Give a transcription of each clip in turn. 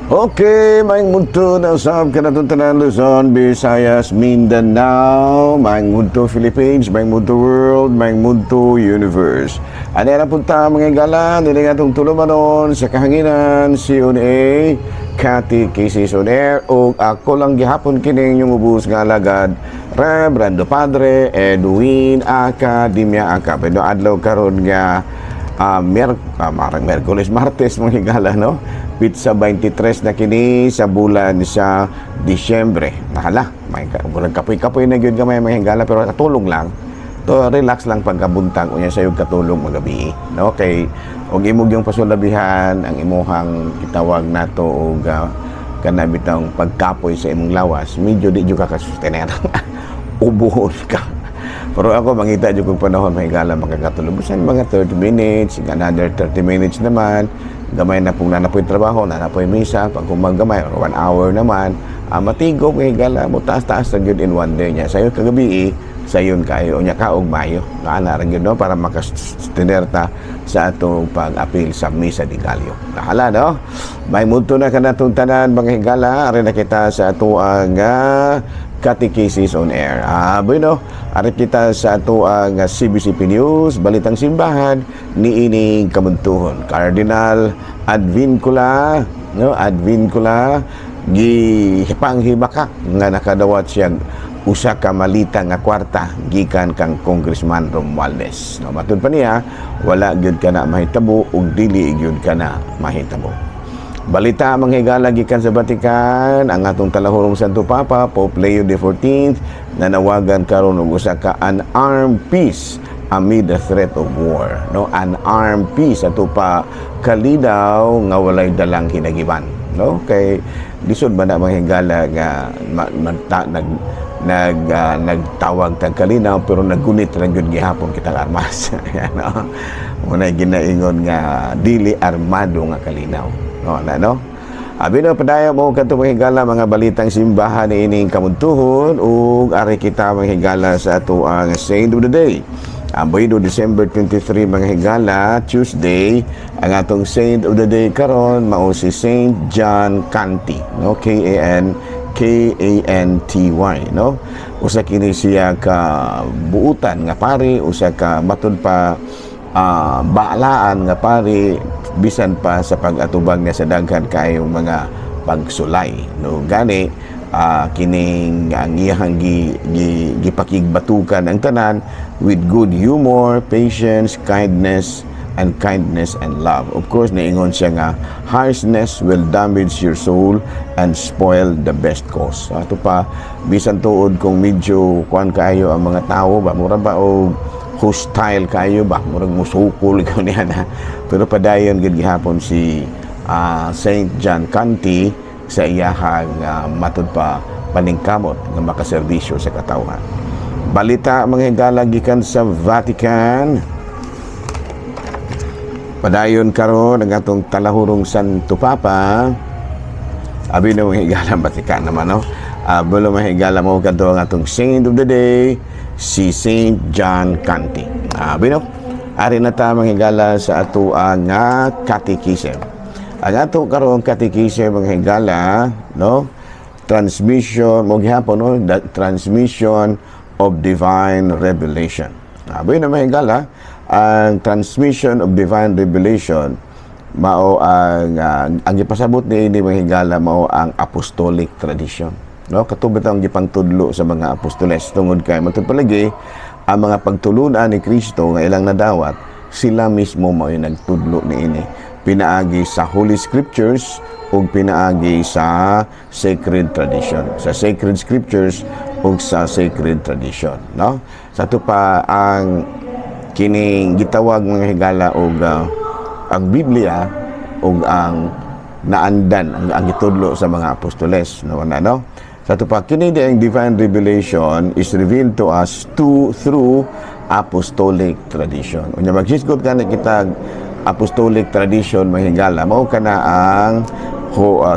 Okay, maing munto na usab ka natong tanan Luzon, Visayas, Mindanao, maing munto Philippines, maing munto world, maing munto universe. Ano na punta mga gala, nila nga itong tulumanon sa kahanginan, si UNA, Cathy Casey on Air, o ako lang gihapon kining yung ubus nga alagad, Reverendo Padre Edwin Academia Aka. Pero adlaw karon nga Merkulis, Martes mga higala, no? Pizza 23 na kini sa bulan sa Disyembre. Nahala, may kapoy-kapoy na gyud gamay mga higala, pero katulong lang. To relax lang pagkabuntag unya sa yung katulong magabi, no? Kay og imog yung pasulabihan ang imuhang kitawag nato og kanabitang pagkapoy sa imong lawas, medyo di jud ka kasustener. Ubuhon ka. Pero ako, mangita dyan kong panahon, mahigala makakatulog. Busan mga 30 minutes, another 30 minutes naman. Gamay na pong nanapoy trabaho, nanapoy misa. Pag kumagamay, or 1 hour naman, matigo, mahigala, mo taas-taas na yun in one day niya. Sayo kagabi, sayon kayo, niya kaog mayo. Naanaran yun, no? Para makastinerta sa atong pag-apil sa misa di Galyo. Nahala, no? May munto na ka na itong tanan, mga higala. Arin na kita sa ato ang Catechesis on Air. Bueno, arit kita sa ato ang CBCP News, Balitang Simbahan, ni ining kamuntuhon. Cardinal Advincula, no? Advincula, gipanghibaka nga nakadawat siyang usa ka malita nga kwarta gikan kang Congressman Romualdez. No, matud pa niya, wala gyud kana mahitabo ug dili gyud kana mahitabo. Balita mga higala gikan sa Vatican, ang atong talahurong Santo Papa Pope Leo XIV nanawagan karon og usa ka unarmed peace amid the threat of war, no? Unarmed peace ato pa kalinaw nga walay dalang hinagiban, no? Kay lisod man na mga higala nga nagtawag tag kalinaw pero naggunit lang gyud gihapon kitang armas. Ayan, no? Muna ginaingon nga dili armado nga kalinaw. No? Abino padaya mo kadto mga higala mga balitang simbahan ni ining kamuntuhon ug ari kita mga higala sa ato ang Saint of the Day. Ang Boydo December 23 mga higala, Tuesday, ang atong Saint of the Day karon mao si Saint John Canty, no? K-A-N-T-Y, no? Usa kini siya ka buutan nga pari, usa ka matud pa baalaan nga pari, bisan pa sa pag-atubang niya sa daghan kayong mga pagsulay, no? Gani kining ang iyang gipakigbatukan ang tanan with good humor, patience, kindness and love. Of course, naingon siya nga harshness will damage your soul and spoil the best cause. Ato pa bisan tuod kung medyo kuan kayo ang mga tao ba mura ba o hostile kayo ba murag musukol ikaw niya na, pero padayon gid gihapon si Saint John Canty sa iyahang matud pa paningkamot nga makaserbisyo sa katawhan. Balita mga higala gikan sa Vatican. Padayon karon ang atong talahurong Santo Papa. Abi na mga higala Vatican naman, no? Bulo mga higala mo kadto ang atong Saint of the Day, si Saint John Canty. Abi no? Ari na ta mga higala sa ato ang catechism. Ang ato karong catechism mga higala, no? Transmission mo gihapon, no? The transmission of divine revelation. Abi na mga higala, ang transmission of divine revelation mao ang gipasabot ni mga higala mao ang apostolic tradition, no? Katubad ang gipangtudlo sa mga apostoles tungod kay matud palagi ang mga pagtulunan ni Kristo nga ilang nadawat, sila mismo mao nagtudlo niini pinaagi sa Holy Scriptures ug pinaagi sa sacred tradition, sa sacred scriptures ug sa sacred tradition, no? Sa to pa ang kining gitawag mga higala og ang Biblia og ang naandan ang gitudlo sa mga apostoles, no? Sa to pa kini ang divine revelation is revealed to us through apostolic tradition. Unya maghisgot kana kitag apostolic tradition mga higala mao kana ang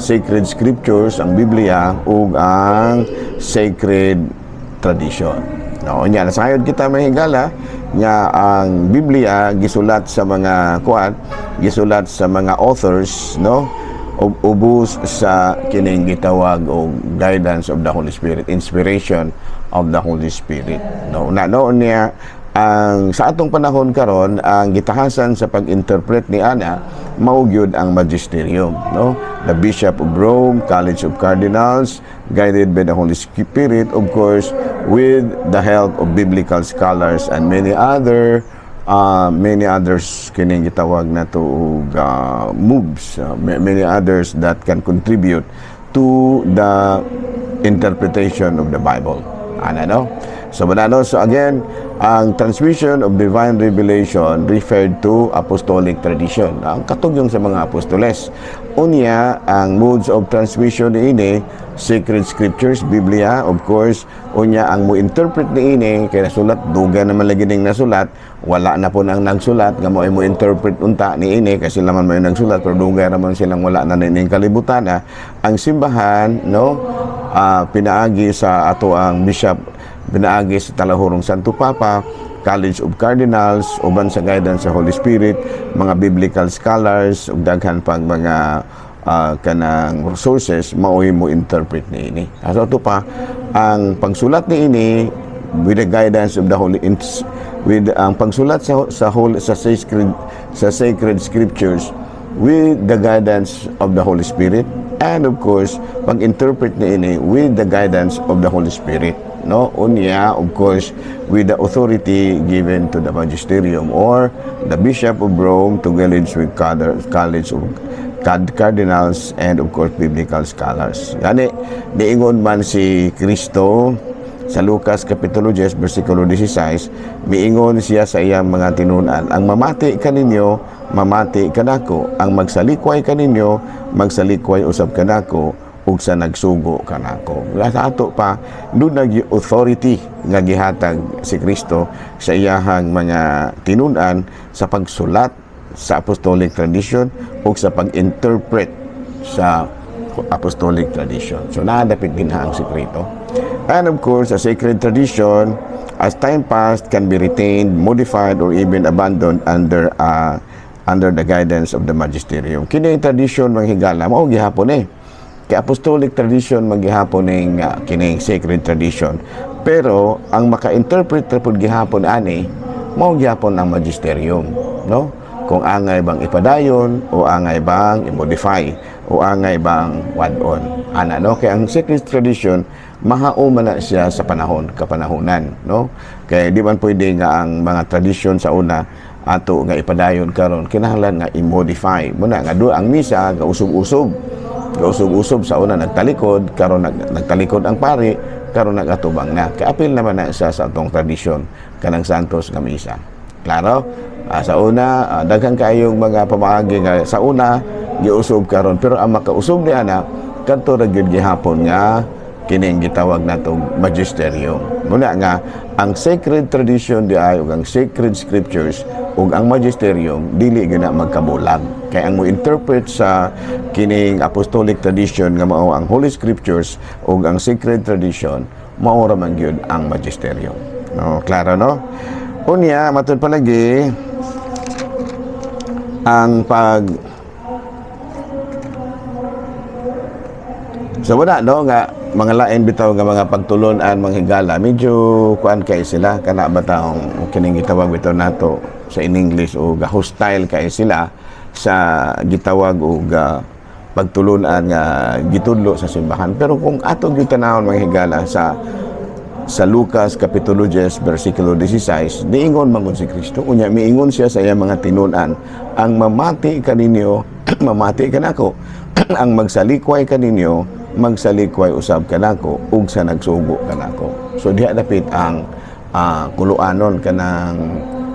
sacred scriptures, ang Biblia ug ang sacred tradition. No, nya nasayod kita mga higala nga ang Biblia gisulat sa mga gisulat sa mga authors, no? ubos sa kining gitawag o guidance of the Holy Spirit, inspiration of the Holy Spirit. No, noon niya ang sa atong panahon karon ang gitahasan sa pag-interpret ni ana mao gyud ang magisterium, no? The Bishop of Rome, College of Cardinals, guided by the Holy Spirit, of course, with the help of biblical scholars and many others kining gitawag na to moves, many others that can contribute to the interpretation of the Bible. No? So again, ang transmission of divine revelation referred to apostolic tradition. Ang katugyong sa mga apostoles. Unya, ang modes of transmission ini, sacred scriptures, Biblia, of course. Unya, ang mo-interpret ni ini, kaya nasulat, duga naman lagi ning nasulat, wala na po nang nagsulat, nga mo interpret unta ni ini, kasi laman mo yung nagsulat, pero duga naman silang wala na ning kalibutan. Ang simbahan, no, pinaagi sa ato ang bishop, pinaagi sa Talahurong Santo Papa, College of Cardinals, uban sa guidance sa Holy Spirit, mga biblical scholars, ug daghan pang mga kanang resources maoy mo interpret ni ini. So ito pa ang pagsulat ni ini with the guidance of the Holy with ang pagsulat sa sacred scriptures with the guidance of the Holy Spirit, and of course pag-interpret ni ini with the guidance of the Holy Spirit. No, unya, of course, with the authority given to the magisterium or the Bishop of Rome, together with College of Cardinals, and of course biblical scholars. Yani niingon man si Kristo sa Lucas Kapitulo 10 versikulo 16, miingon siya sa iyang mga tinunan, ang mamati kaninyo, mamati kanako, ang magsalikway kaninyo, magsalikway usab kanako, ug sa nagsugo kanako. Sa ato pa doon nag-authority nga gihatag si Kristo sa iyahang mga tinunan sa pagsulat sa apostolic tradition ug sa pag-interpret sa apostolic tradition. So nadapit din ang sikreto. And of course, a sacred tradition as time passed can be retained, modified, or even abandoned under the guidance of the magisterium. Kini tradition manghigala mao gihapon kay apostolic tradition maghihapon ning kining sacred tradition, pero ang maka-interpret pud gihapon ani mao gihapon ang magisterium, no? Kung angay bang ipadayon o angay bang i-modify o angay bang wad-on no? Kay ang sacred tradition mahauman na siya sa kapanahonan, no? Kay di man pwede nga ang mga tradition sa una ato nga ipadayon karon kinahanglan nga i-modify muna nga ang misa nga usog-usog sa una nagtalikod, karon nagtalikod ang pari, karon nagatubang na. Kaapil naman na sa atong tradisyon kanang Santos nga misa. Klaro? Sa una, daghang kayong mga pamaagi nga sa una giusog karon, pero ang makausog ni ana kadto ra gyud gihapon nga kining gitawag natong magisterium. Muna nga ang sacred tradition di ay ug ang sacred scriptures ug ang magisterium dili gina magkabulag. Kay ang mo interpret sa kining apostolic tradition nga mao ang Holy Scriptures ug ang sacred tradition mao ra man gyud ang magisterium. No, klaro no? Unya matud palagi ang so wala no nga mga lain bitaw nga mga pagtulon-an manghigala medyo kuan kay sila kana bataw kining gitawag bitaw nato sa in English o hostile kay sila sa gitawag og pagtulon-an nga gitudlo sa simbahan. Pero kung atong gitanawon manghigala sa Lucas Kapitulo 10 versikulo 16, niingon mangon si Kristo unya miingon siya sa iyang mga tinunan, ang mamati kaninyo mamati kanako ang magsalikway kaninyo magsalikway usab kanako ug sa nagsugo kanako. So diha dapit ang kuluanon kanang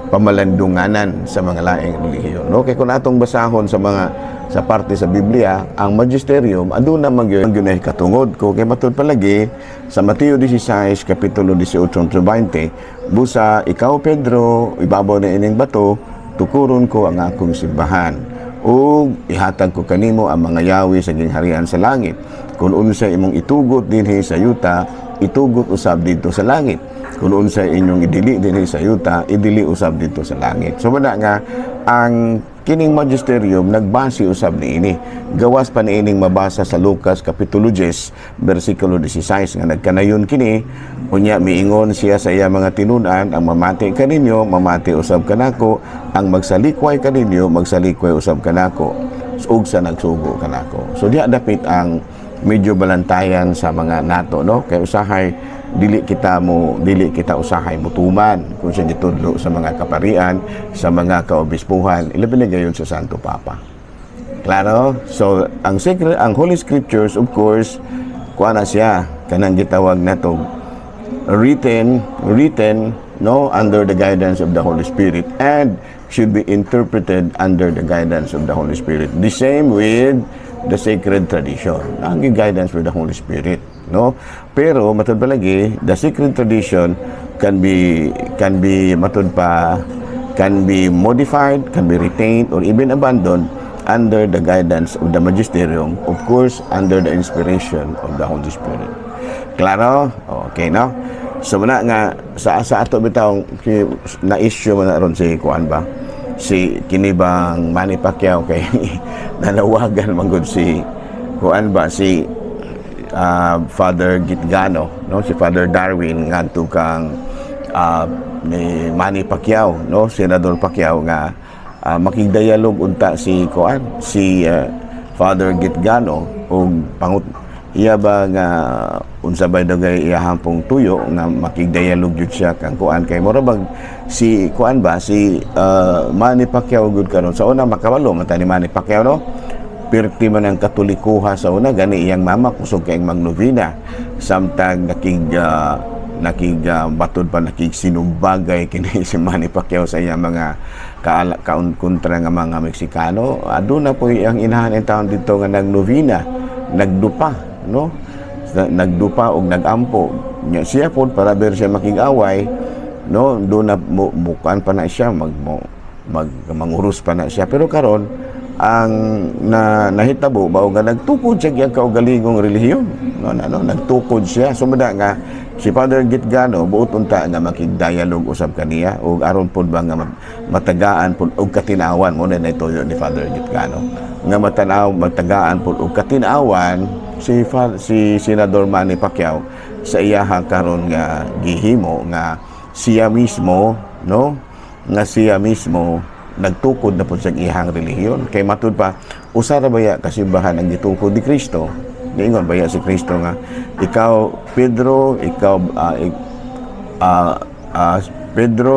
pamalandunganan sa mga laing relihiyon, no? Kay kung atong basahon sa parte sa Biblia, ang magisterium aduna man gyud katungod ko kay matud palagi sa Mateo 16 kapitulo 18-20, busa ikaw Pedro ibabaw na ining bato tukuron ko ang akong simbahan ug ihatag ko kanimo ang mga yawi sa gingharian sa langit. Kung unsa imong itugot dinhi sa yuta, itugot usab dito sa langit. Kung unsa inyong idili dinhi sa yuta, idili usab dito sa langit. So wala nga ang kining magisterium nagbase usab niini. Gawas pa niining mabasa sa Lucas kapitulo 10 bersikulo 16 nga nagkanayon kini unya miingon siya sa iya mga tinud-an, ang mamati kaninyo mamati usab kanako, ang magsalikway kaninyo magsalikway usab kanako, ug sa nagsugo kanako. So diha dapit ang medyo balantayan sa mga nato, no? Kay usahay dili kita usahay mutuman kung siya gitudlo sa mga kaparian, sa mga kaobispuhan, ilabi na gayon sa Santo Papa. Klaro? So ang Holy Scriptures, of course, kuha na siya kanang gitawag nato written, no, under the guidance of the Holy Spirit, and should be interpreted under the guidance of the Holy Spirit. The same with the sacred tradition. Ang guidance with the Holy Spirit, no? Pero matud pa lagi, the sacred tradition can be modified, can be retained, or even abandoned under the guidance of the magisterium, of course, under the inspiration of the Holy Spirit. Klaro? Okay, no? So muna nga sa ato bitaw na issue man ron si kuan ba, si kinibang Manny Pacquiao kay nanawagan man gud si kuan ba, si Father Gitgano, no, si Father Darwin ngadto kang ni Manny Pacquiao, no, Senador Pacquiao nga makigdialog unta si kuan, si Father Gitgano og iya ba nga unsa bay dagay iyahang pong tuyo nga makigdialog jud siya kang kuan, kay mura bag si kuan ba, si Manny Pacquiao gud karon sa una makabalo man ta ni Manny Pacquiao, no, pirti man ang katolikuha sa una gani iyang mama kusog kay magnovena, samtang batod pa nakigsinumbagay kini si Manny Pacquiao sa iyang mga kontra nga mga Meksikano. Aduna po ang inahan ang taon dito nga nagnovena, nagdupa, no, nagdupa og nagampo nya siya pod para ber siya makig-away, no, do na mukan pa na siya mangurus pa na siya. Pero karon ang nahitabo ba nga nagtukod siya gyud kaugalingong relihiyon, no, nagtukod siya. Sumada nga si Father Gitgano buot unta nga makigdialog usab kaniya ug aron pod ba nga matagaan pod og katinawan mo na ituyo ni Father Gitgano nga matagaan pod og katinawan si Senador Manny Pacquiao sa iyaha karon nga gihimo nga siya mismo, no, nga siya mismo nagtukod na po sa ihang relihiyon. Kay matud pa usa ra baya kasimbahan ang gitukod ni Kristo, niingon baya si Kristo nga ikaw Pedro,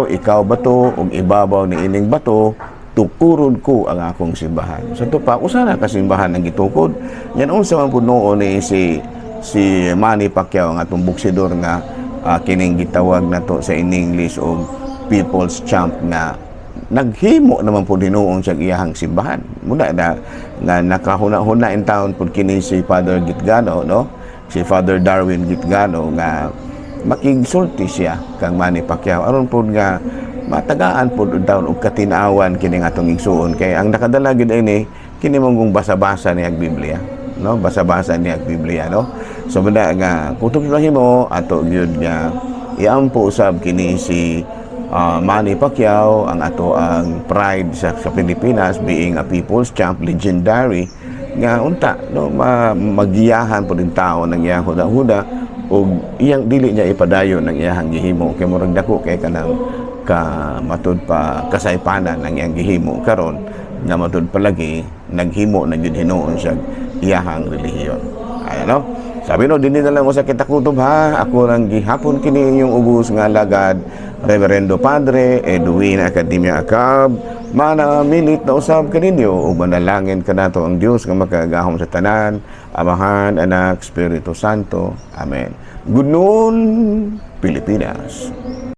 ikaw bato ug ibabaw ni ining bato tukuron ko ang akong simbahan. So to pa usa na kasimbahan ang gitukod. Yan unsa man pud noon ni si Manny Pacquiao nga atong boksidor nga kining gitawag nato sa in English og people's champ, nga naghimo naman po dinuong sa iyahang simbahan. Muna na nakahuna-huna in town po kini si Father Gitgano, no, si Father Darwin Gitgano nga makigsulti siya kang Manny Pacquiao aron po nga matagaan po taon og katinawan kini nga atong igsuon. Kay ang nakadala gid ini kini mong basa-basa niya Biblia, no, basa-basa niya Biblia, no. So banda nga kutob sa himo ato gyud nga iampo usab kini si Manny Pacquiao, ang ato ang pride sa Pilipinas, being a people's champ, legendary nga unta, no, magiyahan po din tao ng iyang huda-huda o iyang dili niya ipadayon ng iyang gihimo. Kay murag dako kay kanang matud pa kasaypanan ng iyang gihimo karon nga matud palagi naghimo na gyud hinuon siya iyahang relihiyon. Ayan, no. Sabi no, dinhi na lang mo sa kita kutob ha. Ako lang gihapon kini inyong ubos nga alagad, Reverendo Padre Edwin Academia Acab. Manamilit na usab kaninyo ug manalangin kanato ang Dios nga makagahom sa tanan, Amahan, Anak, Espiritu Santo. Amen. Good noon, Pilipinas.